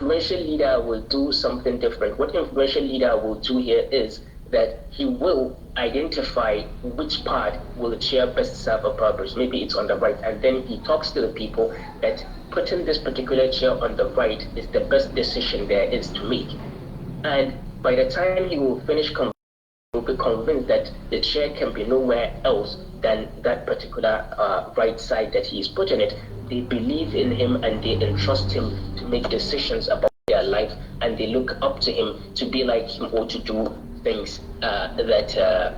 influential leader will do something different. What influential leader will do here is that he will identify which part will the chair best serve a purpose. Maybe it's on the right, and then he talks to the people that putting this particular chair on the right is the best decision there is to make. And by the time he will finish, will be convinced that the chair can be nowhere else than that particular right side that he's putting it. They believe in him and they entrust him to make decisions about their life, and they look up to him to be like him or to do things that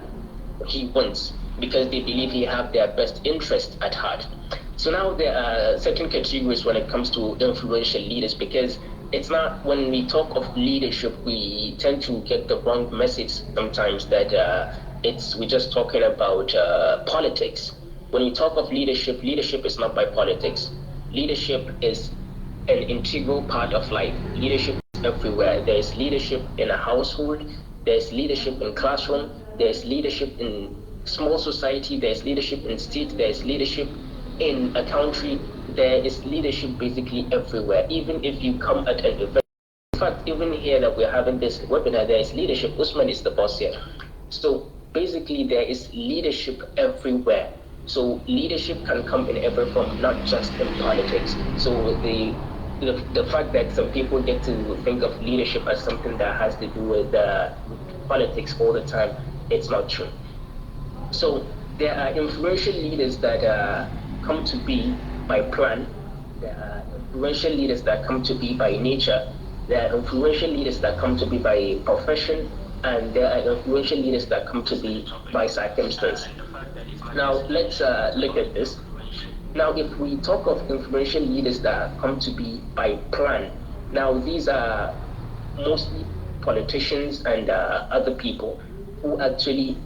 he wants, because they believe he have their best interest at heart. So now there are certain categories when it comes to influential leaders, because it's not, when we talk of leadership, we tend to get the wrong message sometimes that we're just talking about politics. When we talk of leadership, leadership is not by politics. Leadership is an integral part of life. Leadership is everywhere. There's leadership in a household, there's leadership in classroom, there's leadership in small society, there's leadership in state, there's leadership in a country. There is leadership basically everywhere. Even if you come at an event, in fact, even here that we're having this webinar, there is leadership. Usman is the boss here. So basically there is leadership everywhere. So leadership can come in every form, not just in politics. So the fact that some people get to think of leadership as something that has to do with politics all the time, it's not true. So there are influential leaders that come to be by plan. There are influential leaders that come to be by nature. There are influential leaders that come to be by profession, and there are influential leaders that come to be by circumstance. Now let's look at this. Now if we talk of influential leaders that come to be by plan, now these are mostly politicians and other people who actually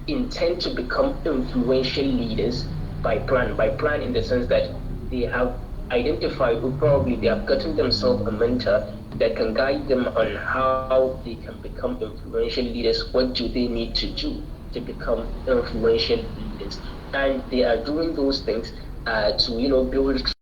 intend to become influential leaders by plan. By plan in the sense that they have identified, or probably they have gotten themselves a mentor that can guide them on how they can become influential leaders. What do they need to do to become influential leaders? And they are doing those things to build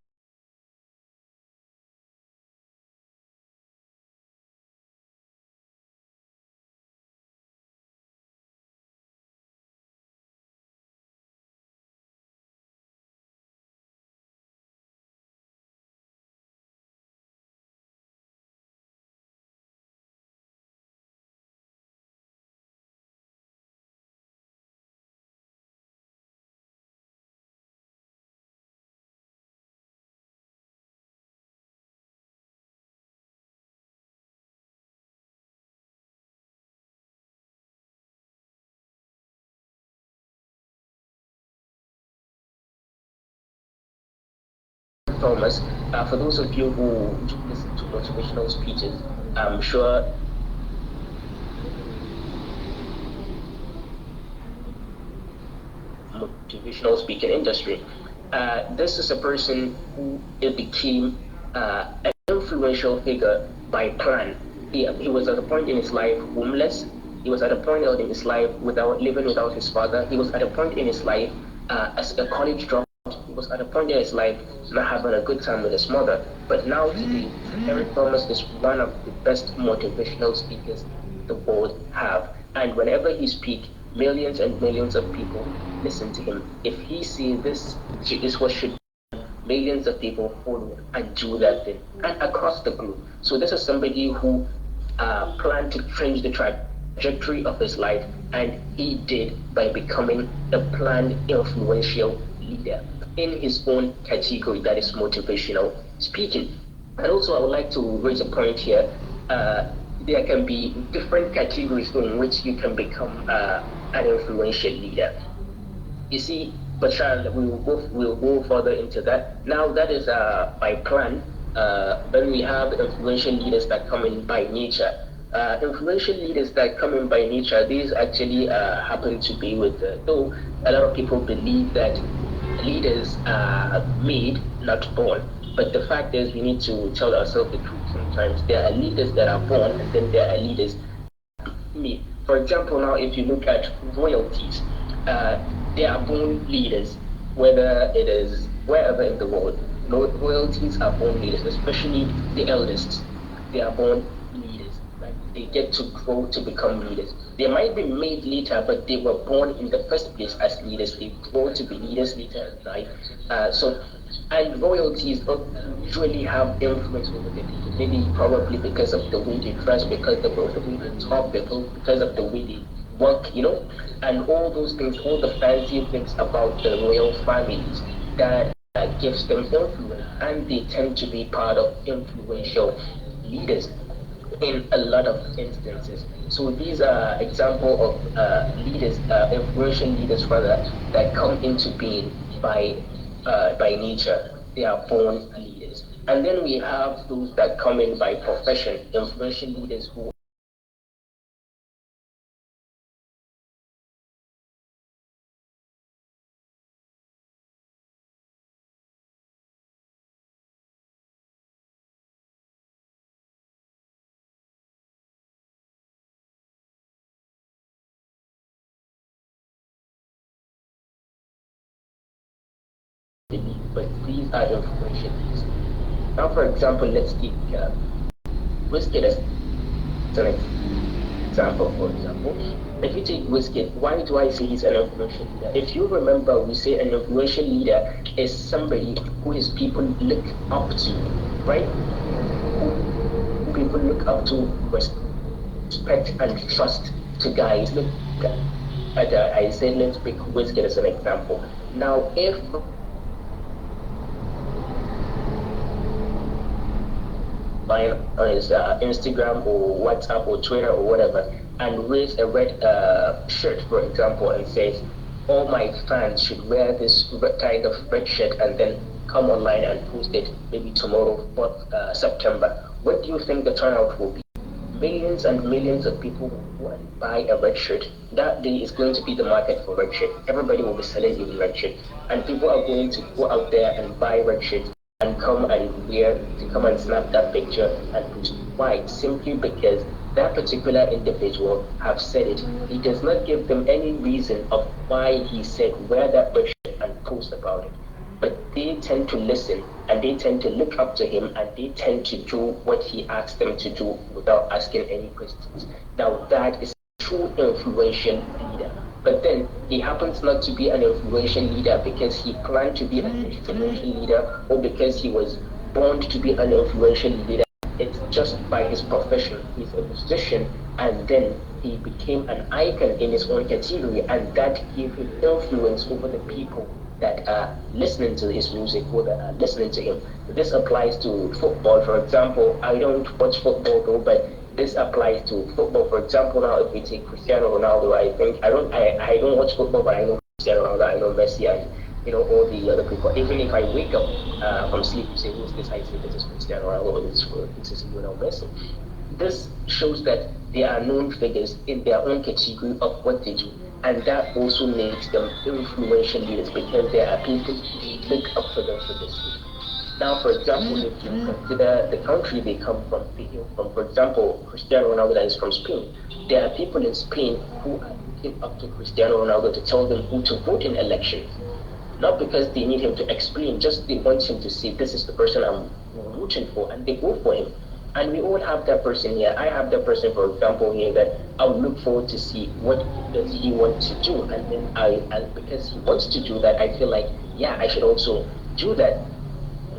Thomas. For those of you who do listen to motivational speeches, I'm sure motivational speaking industry. This is a person who became an influential figure by plan. He was at a point in his life homeless. He was at a point in his life living without his father. He was at a point in his life as a college dropout. He was at a point in his life not having a good time with his mother. But now today, Eric Thomas is one of the best motivational speakers the world have. And whenever he speaks, millions and millions of people listen to him. If he says this is what should be, millions of people follow and do that thing, and across the globe. So this is somebody who planned to change the trajectory of his life, and he did by becoming a planned influential leader in his own category, that is motivational speaking. And also I would like to raise a point here. There can be different categories in which you can become an influential leader. You see, Bashar, we'll go further into that. Now that is by plan. Then we have influential leaders that come in by nature. Influential leaders that come in by nature, these actually happen to be with, though a lot of people believe that leaders are made, not born. But the fact is, we need to tell ourselves the truth sometimes. There are leaders that are born, and then there are leaders made. For example, now if you look at royalties, they are born leaders, whether it is wherever in the world. Royalties are born leaders, especially the eldest. they are born leaders. Like they get to grow to become leaders. They might be made later, but they were born in the first place as leaders. They grow to be leaders later in life. And royalties usually have influence over the people. Maybe probably because of the way they dress, because of the way they talk, because of the way they work, and all those things, all the fancy things about the royal families that gives them influence, and they tend to be part of influential leaders in a lot of instances. So these are example of leaders, influential leaders rather, that come into being by nature. They are born leaders. And then we have those that come in by profession, influential leaders who believe, but these are influential leaders. Now, for example, let's take Whiskey as an example, for example. If you take Whiskey, why do I say he's an influential leader? If you remember, we say an influential leader is somebody who his people look up to, right? Who people look up to, respect and trust to guys. Look at I said let's pick Whiskey as an example. Now, if on his Instagram or WhatsApp or Twitter or whatever, and wears a red shirt, for example, and says, all my fans should wear this kind of red shirt, and then come online and post it maybe tomorrow, 4th September. What do you think the turnout will be? Millions and millions of people will go and buy a red shirt. That day is going to be the market for red shirt. Everybody will be selling in red shirt, and people are going to go out there and buy red shirts and come and snap that picture and post. Why? Simply because that particular individual have said it. He does not give them any reason of why he said wear that shirt and post about it. But they tend to listen and they tend to look up to him and they tend to do what he asks them to do without asking any questions. Now that is a true influential leader. But then he happens not to be an influential leader because he planned to be an influential leader or because he was born to be an influential leader. It's just by his profession. He's a musician, and then he became an icon in his own category, and that gave him influence over the people that are listening to his music or that are listening to him. This applies to football, for example. I don't watch football though, but this applies to football. For example, now if we take Cristiano Ronaldo, I don't watch football, but I know Cristiano Ronaldo, I know Messi, and all the other people. Even if I wake up from sleep, say who's this? I say this is Cristiano Ronaldo, this is Lionel Messi. This shows that they are known figures in their own category of what they do, and that also makes them influential leaders because there are people who look up to them for this. Now, for example, if you consider the country they come from, for example, Cristiano Ronaldo that is from Spain, there are people in Spain who are looking up to Cristiano Ronaldo to tell them who to vote in elections. Not because they need him to explain, just they want him to say, this is the person I'm rooting for, and they vote for him. And we all have that person here. I have that person, for example, here that I would look forward to see what does he want to do. And then because he wants to do that, I feel like, yeah, I should also do that.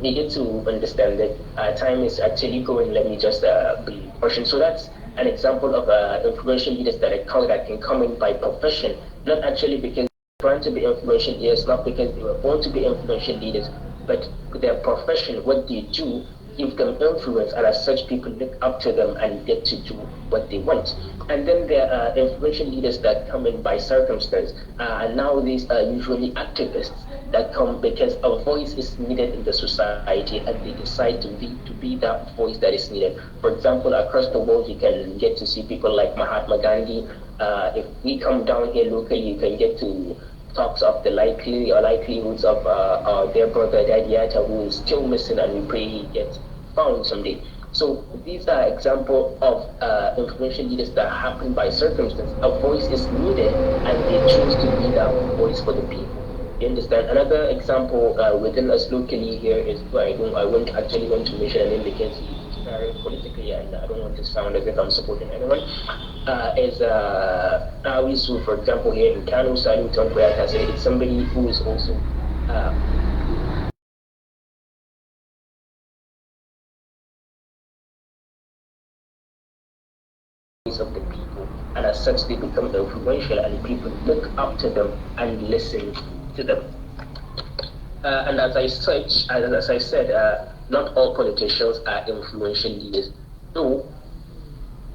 We get to understand that time is actually going. Let me just be cautious. So that's an example of influential leaders that can come in by profession, not actually because they're trying to be influential leaders, not because they were born to be influential leaders, but their profession, what they do, give them influence, and as such, people look up to them and get to do what they want. And then there are influential leaders that come in by circumstance, and now these are usually activists that come because a voice is needed in the society, and they decide to be that voice that is needed. For example, across the world, you can get to see people like Mahatma Gandhi. If we come down here locally, you can get to talks of the likelihoods of our dear brother Dadiata, who is still missing, and we pray he gets found someday. So these are examples of influential leaders that happen by circumstance. A voice is needed, and they choose to be that voice for the people. You understand? Another example within us locally here is I won't actually want to mention a name because he's politically, and I don't want to sound as if I'm supporting anyone, is Awisu, for example, here in Kano, Salim Tonkoyata, it's somebody who is also of the people, and as such they become influential and people look up to them and listen to them. And as I said, not all politicians are influential leaders, though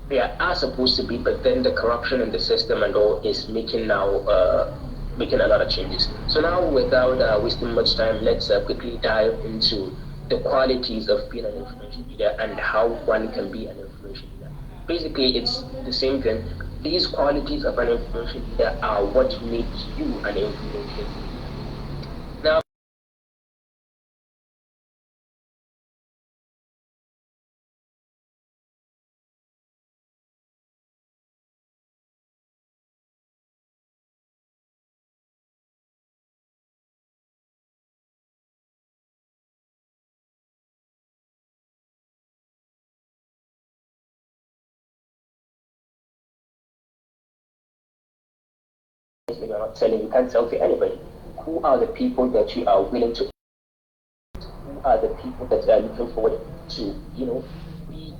they are supposed to be, but then the corruption in the system and all is making making a lot of changes. So now, without wasting much time, let's quickly dive into the qualities of being an influential leader and how one can be an influential leader. Basically, it's the same thing. These qualities of an influential leader are what makes you an influential leader. Now, you're not telling, you can't tell to anybody. Who are the people that you are willing to? Who are the people that are looking forward to, be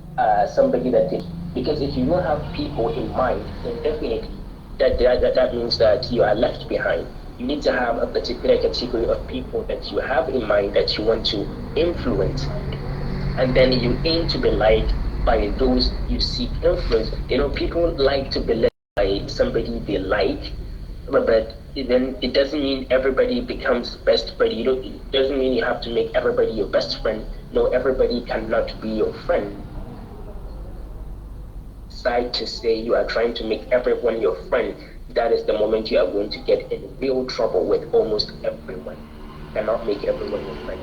somebody that they? Because if you don't have people in mind, then definitely that means that you are left behind. You need to have a particular category of people that you have in mind that you want to influence, and then you aim to be liked by those you seek influence. People like to be led by somebody they like, but then it doesn't mean everybody becomes best buddy. It doesn't mean you have to make everybody your best friend. No, everybody cannot be your friend. Decide to say you are trying to make everyone your friend, that is the moment you are going to get in real trouble with almost everyone. You cannot make everyone your friend.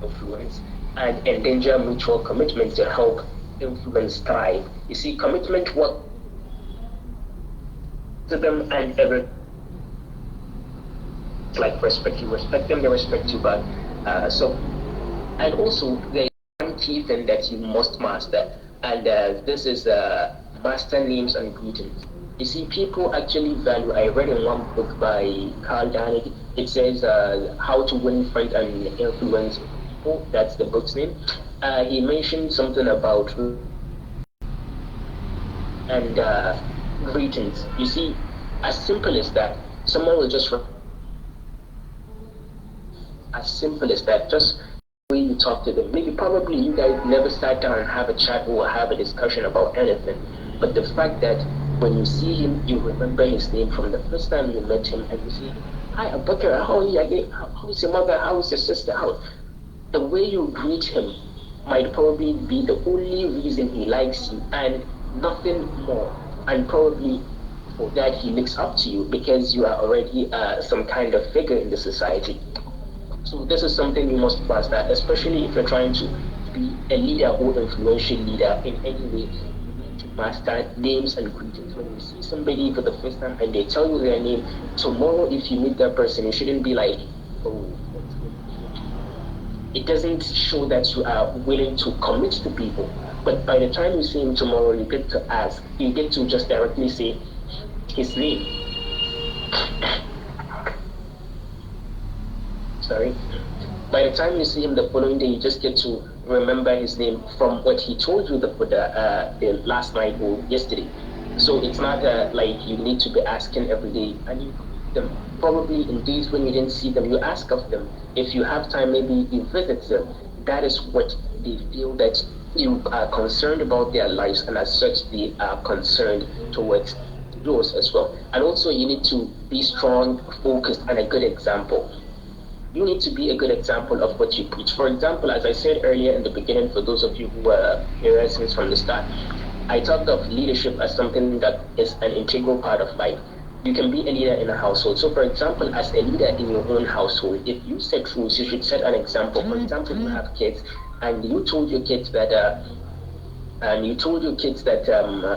Influence and endanger mutual commitment to help influence thrive. You see, commitment works to them and ever like respect you, respect them, they respect you back. And also there is one key thing that you must master, and this is master names and greetings. You see, people actually value. I read in one book by Carl Danig. It says how to win friends and influence people. That's the book's name. He mentioned something about and greetings. You see, as simple as that, someone will just as simple as that, just the way you talk to them. Maybe probably you guys never sat down and have a chat or have a discussion about anything, but the fact that when you see him, you remember his name from the first time you met him, and you say, "Hi, Abubakar, how are you? How's your mother? How's your sister? How?" The way you greet him might probably be the only reason he likes you, and nothing more. And probably for that he looks up to you because you are already some kind of figure in the society. So this is something you must master, especially if you're trying to be a leader or influential leader in any way. You need to master names and greetings. When you see somebody for the first time and they tell you their name, tomorrow if you meet that person, you shouldn't be like, "Oh, it doesn't show that you are willing to commit to people." But by the time you see him tomorrow, you get to ask, you get to just directly say his name. Sorry. By the time you see him the following day, you just get to remember his name from what he told you the last night or yesterday. So it's not like you need to be asking every day. And you them probably in days when you didn't see them, you ask of them. If you have time, maybe you visit them. That is what they feel that you are concerned about their lives, and as such, they are concerned towards yours as well. And also, you need to be strong, focused, and a good example. You need to be a good example of what you preach. For example, as I said earlier in the beginning, for those of you who were here since from the start, I talked of leadership as something that is an integral part of life. You can be a leader in a household. So, for example, as a leader in your own household, if you set rules, you should set an example. For example, you have kids, and you told your kids that,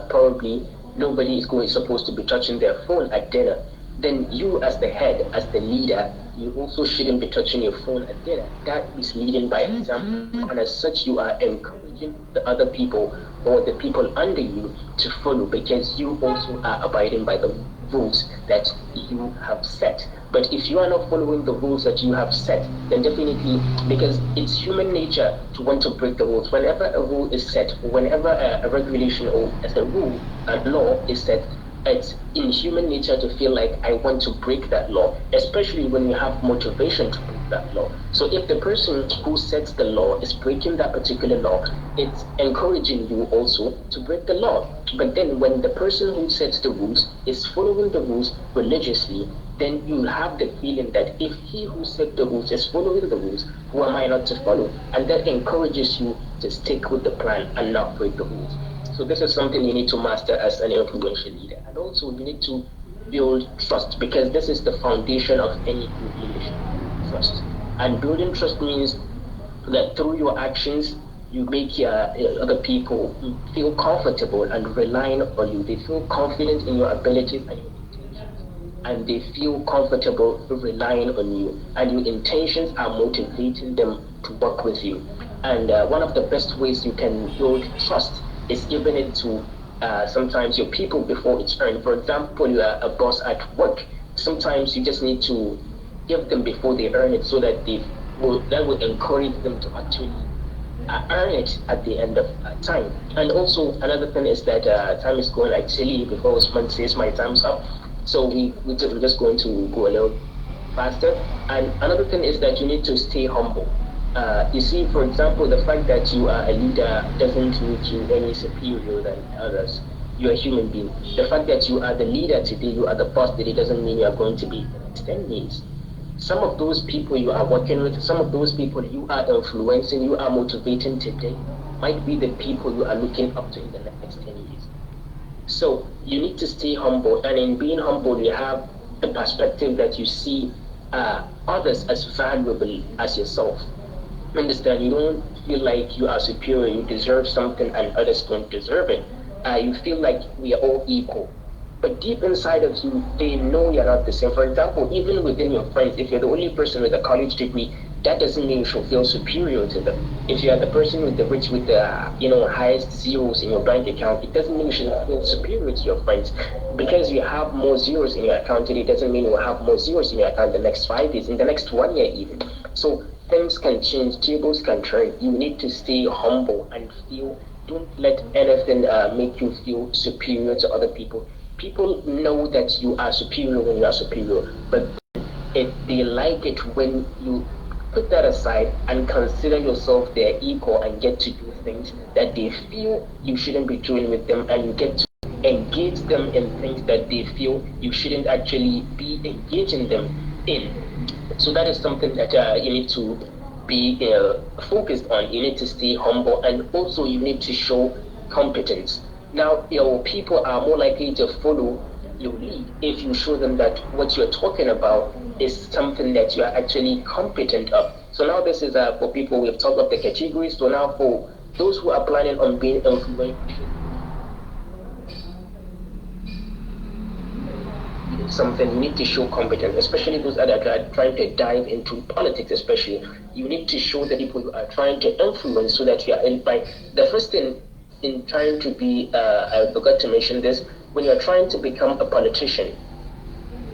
probably nobody is supposed to be touching their phone at dinner. then you as the head, as the leader, you also shouldn't be touching your phone at dinner. That is leading by example, and as such, you are encouraging the other people or the people under you to follow, because you also are abiding by the rules that you have set. But if you are not following the rules that you have set, then definitely, because it's human nature to want to break the rules. Whenever a rule is set, whenever a regulation or as a rule, a law is set, it's in human nature to feel like I want to break that law, especially when you have motivation to break that law. So if the person who sets the law is breaking that particular law, it's encouraging you also to break the law. But then when the person who sets the rules is following the rules religiously, then you have the feeling that if he who set the rules is following the rules, who am I not to follow? And that encourages you to stick with the plan and not break the rules. So this is something you need to master as an influential leader. And also you need to build trust, because this is the foundation of any good leadership. Trust. And building trust means that through your actions, you make other people feel comfortable and relying on you. They feel confident in your abilities and your intentions, and they feel comfortable relying on you, and your intentions are motivating them to work with you. And one of the best ways you can build trust is giving it to sometimes your people before it's earned. For example, you are a boss at work. Sometimes you just need to give them before they earn it, so that that will encourage them to actually earn it at the end of time. And also another thing is that time is going actually before Usman says my time's up. So we're just going to go a little faster. And another thing is that you need to stay humble. You see, for example, the fact that you are a leader doesn't make you any superior than others. You're a human being. The fact that you are the leader today, you are the boss today, doesn't mean you are going to be the next 10 years. Some of those people you are working with, some of those people you are influencing, you are motivating today, might be the people you are looking up to in the next 10 years. So you need to stay humble, and in being humble, you have the perspective that you see others as valuable as yourself. Understand, you don't feel like you are superior, you deserve something and others don't deserve it. You feel like we are all equal. But deep inside of you, they know you're not the same. For example, even within your friends, if you're the only person with a college degree, that doesn't mean you should feel superior to them. If you are the person with the rich with the highest zeros in your bank account, it doesn't mean you should feel superior to your friends. Because you have more zeros in your account today, doesn't mean you will have more zeros in your account the next 5 years, in the next 1 year even. So things can change, tables can turn. You need to stay humble and don't let anything make you feel superior to other people. People know that you are superior when you are superior, but they like it when you put that aside and consider yourself their equal and get to do things that they feel you shouldn't be doing with them, and you get to engage them in things that they feel you shouldn't actually be engaging them in. So that is something that you need to be focused on. You need to stay humble, and also you need to show competence. Now, your people are more likely to follow your lead if you show them that what you're talking about is something that you are actually competent of. So now this is for people, we've talked of the categories. So now for those who are planning on being influential, something you need to show competence, especially those that are trying to dive into politics. Especially, you need to show the people you are trying to influence, so that you are by the first thing in trying to be. I forgot to mention this. When you're trying to become a politician,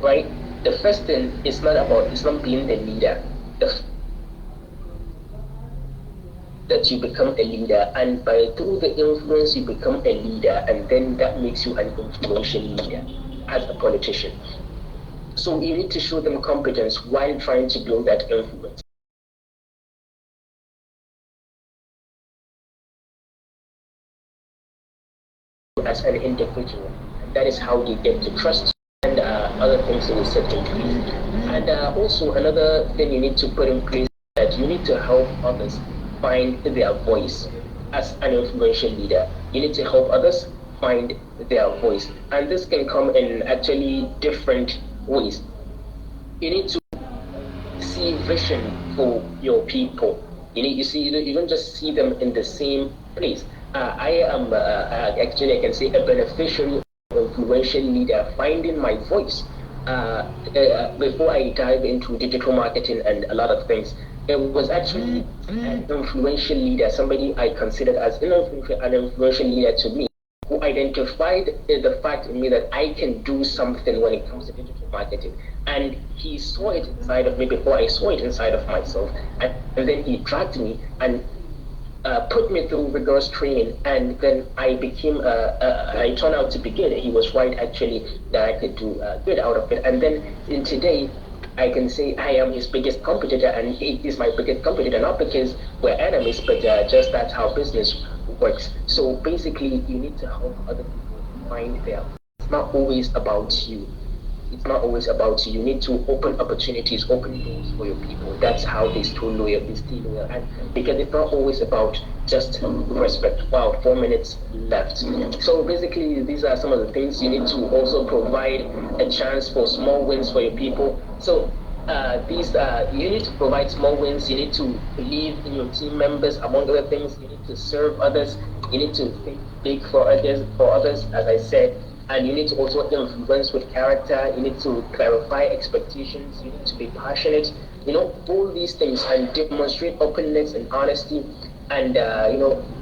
right? The first thing is not being the leader. That you become a leader, and through the influence you become a leader, and then that makes you an influential leader as a politician. So you need to show them competence while trying to build that influence. As an individual, and that is how you get to trust you, and other things you will set in place. And also another thing you need to put in place is that you need to help others find their voice. As an influential leader, you need to help others find their voice, and this can come in actually different ways. You need to see vision for your people. You don't just see them in the same place. I am actually, I can say, a beneficiary, influential leader, finding my voice. before I dive into digital marketing and a lot of things, it was actually an influential leader, somebody I considered as an influential leader to me, who identified the fact in me that I can do something when it comes to digital marketing. And he saw it inside of me before I saw it inside of myself. And then he dragged me and put me through rigorous training, and then I turned out to be good. He was right, actually, that I could do good out of it. And then in today, I can say I am his biggest competitor, and he is my biggest competitor, not because we're enemies, but just that's how business works. So basically, you need to help other people find their. It's not always about you. It's not always about you. You need to open opportunities, open doors for your people. That's how they stay loyal, And because it's not always about just respect. Wow, 4 minutes left. So basically, these are some of the things you need to also provide a chance for small wins for your people. So these you need to provide small wins. You need to believe in your team members. Among other things, you need to serve others. You need to think big for others. As I said, and you need to also influence with character. You need to clarify expectations. You need to be passionate. All these things, and demonstrate openness and honesty, and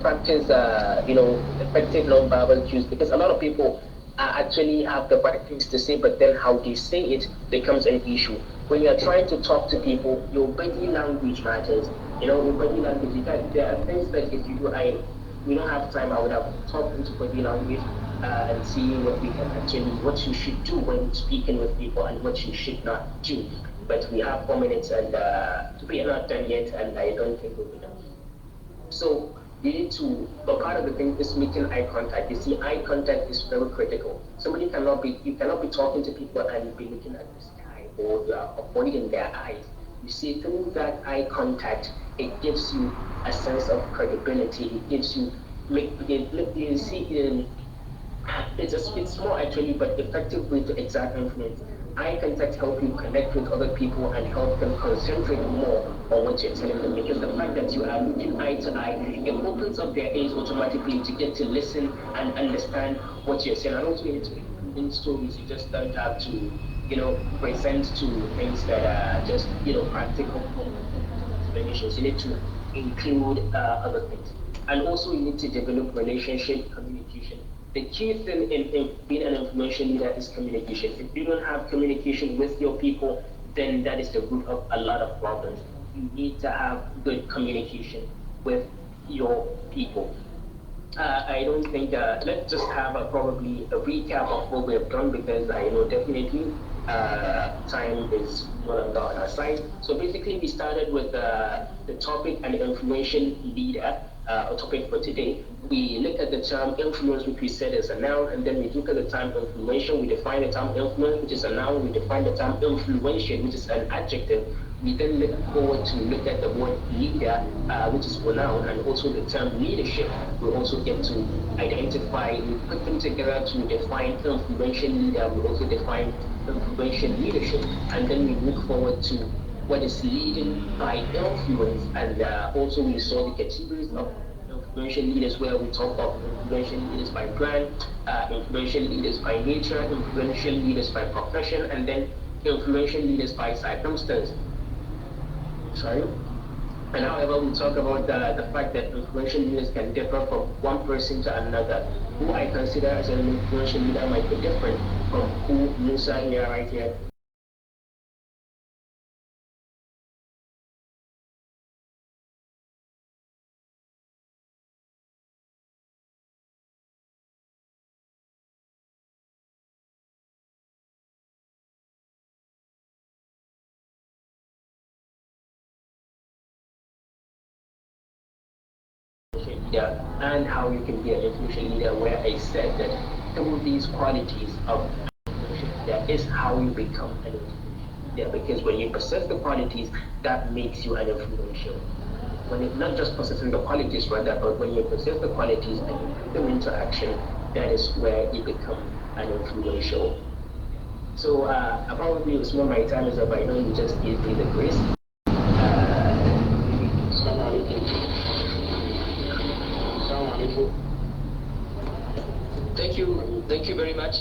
practice effective non-verbal cues, because a lot of people actually have the right things to say, but then how they say it becomes an issue. When you are trying to talk to people, your body language matters. Your body language. There are things that if you do, we don't have time. I would have talked into body language and see what we can actually, what you should do when speaking with people and what you should not do. But we have 4 minutes, and we are not done yet, and I don't think we'll be done. So you need to, but part of the thing is making eye contact. You see, eye contact is very critical. You cannot be talking to people and be looking at the sky, or you are avoiding their eyes. You see, through that eye contact, it gives you a sense of credibility. It gives you, you see, it's more actually, but effective way to exert influence. Eye contact help you connect with other people and help them concentrate more on what you're telling them, because the fact that you are looking eye to eye, it opens up their ears automatically to get to listen and understand what you're saying. And also, you need to in stories. You just don't have to, present to things that are just, practical explanations. You need to include other things. And also, you need to develop relationship communication. The key thing in being an influential leader is communication. If you don't have communication with your people, then that is the root of a lot of problems. You need to have good communication with your people. I don't think, let's just have probably a recap of what we have done, because I know definitely time is no longer on our side. So basically, we started with the topic and information leader, a topic for today. We look at the term influence, which we said is a noun, and then we look at the term influential. We define the term influence, which is a noun. We define the term influential, which is an adjective. We then look forward to look at the word leader, which is a noun, and also the term leadership. We also get to identify, we put them together to define influential leader. We also define influential leadership, and then we look forward to what is leading by influence, and also we saw the categories of influential leaders, where we talk of influential leaders by brand, influential leaders by nature, influential leaders by profession, and then influential leaders by circumstance. Sorry. And however, we talk about the fact that influential leaders can differ from one person to another. Who I consider as an influential leader might be different from who Musa here, right here. Leader, and how you can be an influential leader, where I said that through these qualities of influential leader is how you become an influential leader, because when you possess the qualities, that makes you an influential. When it not just possessing the qualities rather, but when you possess the qualities and you put them into action, that is where you become an influential. So probably Usman, my time is up. I know you just gave me the grace. Thank you very much.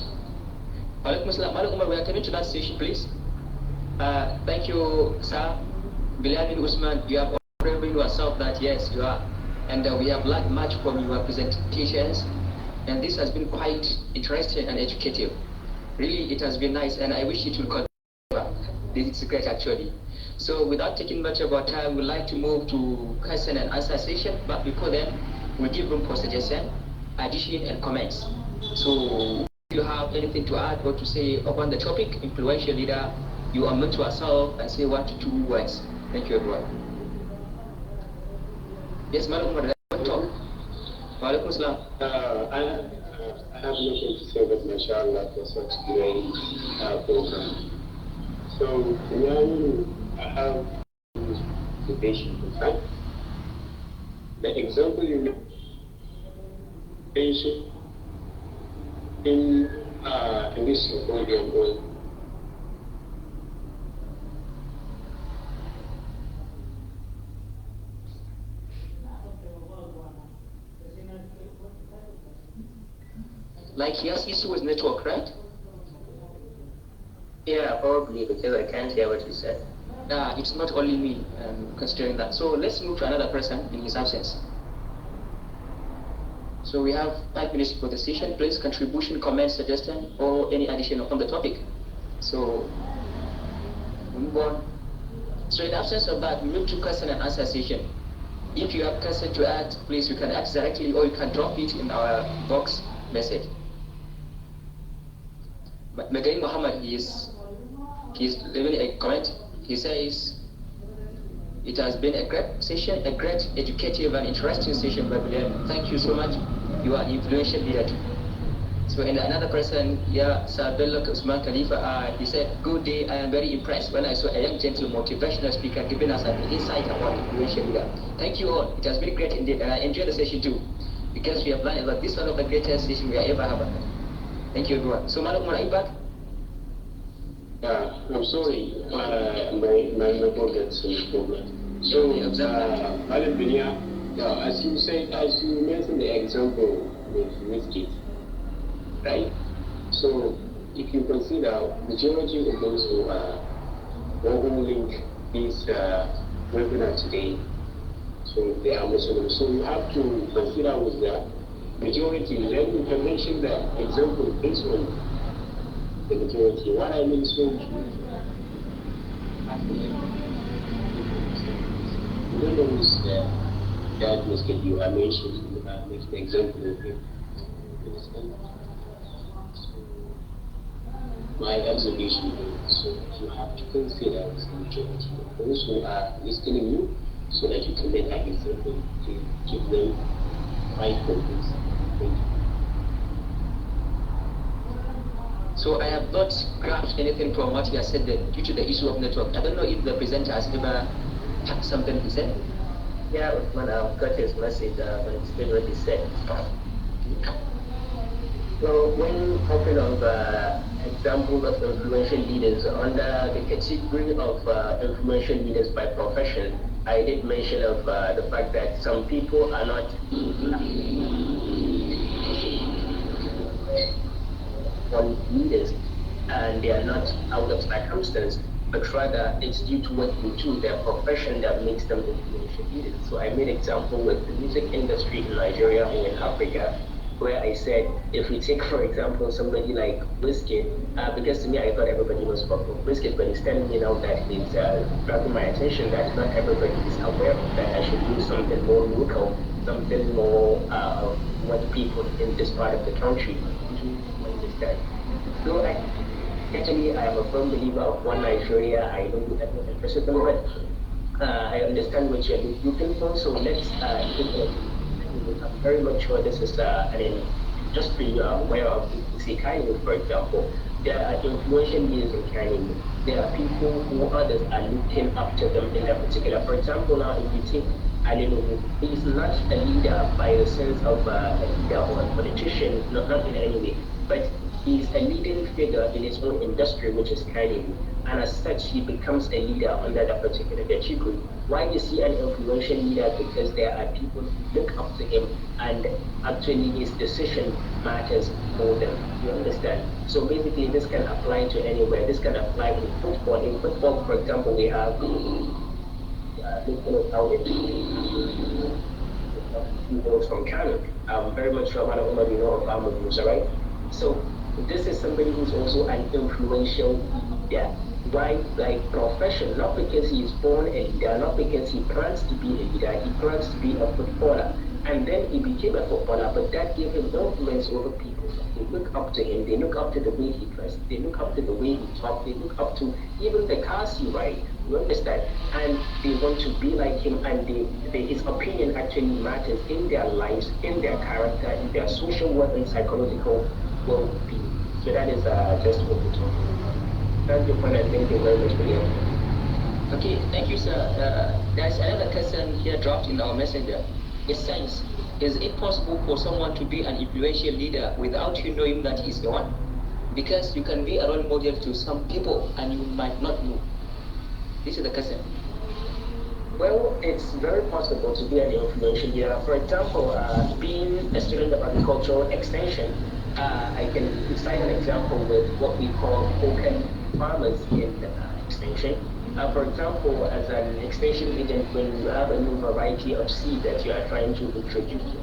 Alaikum Assalam. Madam Umar, we are coming to that station, please. Thank you, sir. Bilyamin, Usman, you have proven yourself that yes, you are. And we have learned much from your presentations. And this has been quite interesting and educative. Really, it has been nice, and I wish it will continue. This is great, actually. So without taking much of our time, we'd like to move to question and answer session. But before then, we'll give room for suggestion, addition, and comments. So if you have anything to add or to say upon the topic, influential leader, you unmute yourself and say 1 to 2 words. Thank you, everyone. Yes, Madam Umar, talk. Walaikum Assalam. I have nothing to say but mashallah for such great program. So, I have participation in fact. The example you mentioned in this symposium was like he has issue with network, right? Yeah, probably, because I can't hear what you said. It's not only me considering that. So let's move to another person in his absence. So we have 5 minutes for the session. Please, contribution, comment, suggestion, or any addition on the topic. So we move on. So in the absence of that, we move to question and answer session. If you have question to add, please, you can add directly, or you can drop it in our box message. But Megain Muhammad, he's leaving a comment. He says, it has been a great session, a great educative and interesting session, Bilyamin. Thank you so much. You are influential leader. So and another person here, Sir Bello Usman Khalifa, he said, good day, I am very impressed when I saw a young gentle motivational speaker giving us an insight about influential leader. Thank you all. It has been great indeed, and I enjoyed the session too, because we have learned about this one of the greatest sessions we have ever had. Thank you, everyone. So, Madam Umar, are you back? I'm sorry, my network got some problem. So, Madam Binia, as you mentioned the example with whiskey, right? So, if you consider majority of those who link this webinar today, so they are Muslims. So you have to consider with the majority. Then you can mention the example based on the majority. What I mean, so whoever is that mistake you are mentioning, make the example of him. My observation is, so you have to consider the majority of those who are listening you, so that you can make an example to give them 5 points. Thank you. So I have not grasped anything from what he has said due to the issue of network. I don't know if the presenter has ever had something to say. Yeah, Usman, I've got his message, but it's been what he said. So when talking of examples of influential leaders under the category of influential leaders by profession, I did mention of the fact that some people are not on leaders, and they are not out of circumstance, but rather it's due to what they do, their profession, that makes them influential leaders. So I made example with the music industry in Nigeria or in Africa, where I said, if we take, for example, somebody like Wizkid, because to me, I thought everybody knows about Wizkid, but it's telling me now that it's grabbing my attention that not everybody is aware that I should do something more local, something more of what people in this part of the country do understand. So actually, I am a firm believer of one Nigeria. I don't do ethnic racism, but I understand what you're looking for, so let's I'm very much sure this is, just be aware of say Kanye, for example. There are influential leaders in Kanye. There are people who others are looking up to them in that particular. For example, now if you take Alinu, he is not a leader by the sense of a leader or a politician, not in any way, but he's a leading figure in his own industry, which is canning, and as such, he becomes a leader under that particular category. Why is he an influential leader? Because there are people who look up to him, and actually his decision matters more than you understand. So basically, this can apply to anywhere. This can apply in football. In football, for example, we have people from Kano. I'm very much sure one of them you know of Musa, right? So this is somebody who's also an influential leader. Why? Like profession, not because he is born a leader, not because he plans to be a leader, he plans to be a footballer. And then he became a footballer, but that gave him influence over people. They look up to him, they look up to the way he dressed, they look up to the way he talked, they look up to even the cars he rides. You understand? And they want to be like him, and his opinion actually matters in their lives, in their character, in their social work and psychological well-being. So that is just what we're talking about. Thank you for that. Thank you very much, Bilyamin. Okay, thank you, sir. There's another question here dropped in our messenger. It says, is it possible for someone to be an influential leader without you knowing that he's the one? Because you can be a role model to some people and you might not know. This is the question. Well, it's very possible to be an influential leader. For example, being a student of agricultural extension, I can cite an example with what we call token farmers in extension. For example, as an extension agent, when you have a new variety of seed that you are trying to introduce,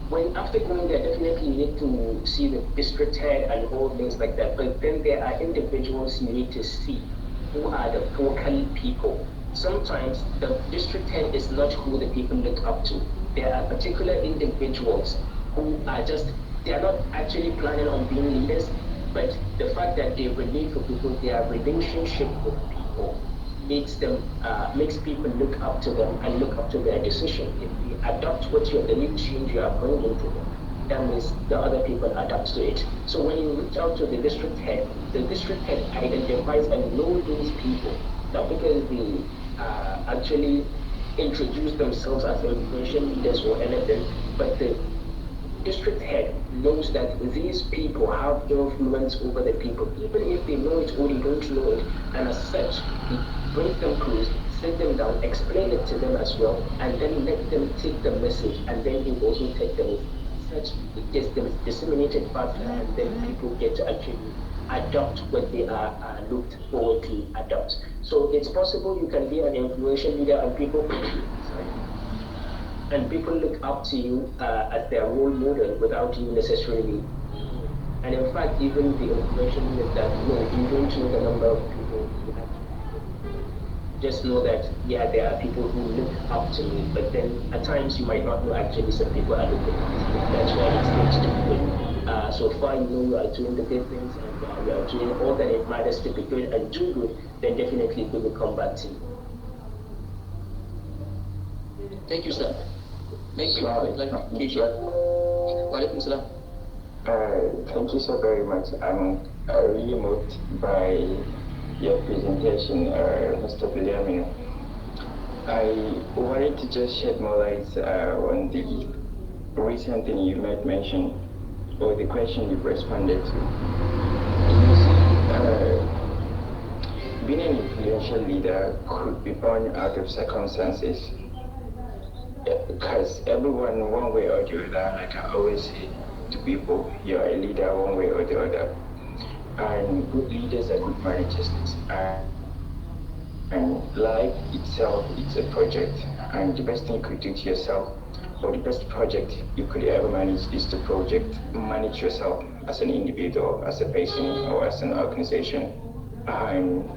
when after going there, definitely you need to see the district head and all things like that. But then there are individuals you need to see who are the focal people. Sometimes the district head is not who the people look up to. There are particular individuals who are just, they are not actually planning on being leaders, but the fact that they relate to people, their relationship with people makes them, makes people look up to them and look up to their decision. If they adopt what you're, the new change you are bringing to them, that means the other people adapt to it. So when you reach out to the district head identifies and knows those people, not because they actually introduce themselves as influential leaders or anything, but the district head knows that these people have influence over the people, even if they know it or they don't know it, and as such, he brings them close, sit them down, explain it to them as well, and then let them take the message, and then he also take them such, it gets them disseminated faster, and then people get to actually adopt what they are looked forward to adopt. So it's possible you can be an influential leader and people and people look up to you as their role model without you necessarily. And in fact, even the influential leaders that you don't know the number of people you have. Just know that, yeah, there are people who look up to me, but then at times you might not know actually some people are looking up to you. That's why it's good to good. So far, you know you are doing the good things and you are doing all that it matters to be good and do good, then definitely people will come back to you. Thank you, sir. Thank you for clarification. Walaikum salam. Thank you so very much. I'm really moved by your presentation, Mr. Bilyamin. I wanted to just shed more light on the recent thing you might mention, or the question you've responded to. You see, being an influential leader could be born out of circumstances. Because everyone, one way or the other, like I always say to people, you're a leader one way or the other. And good leaders are good managers. And life itself is a project. And the best thing you could do to yourself, or the best project you could ever manage, is to manage yourself as an individual, as a person, or as an organization. And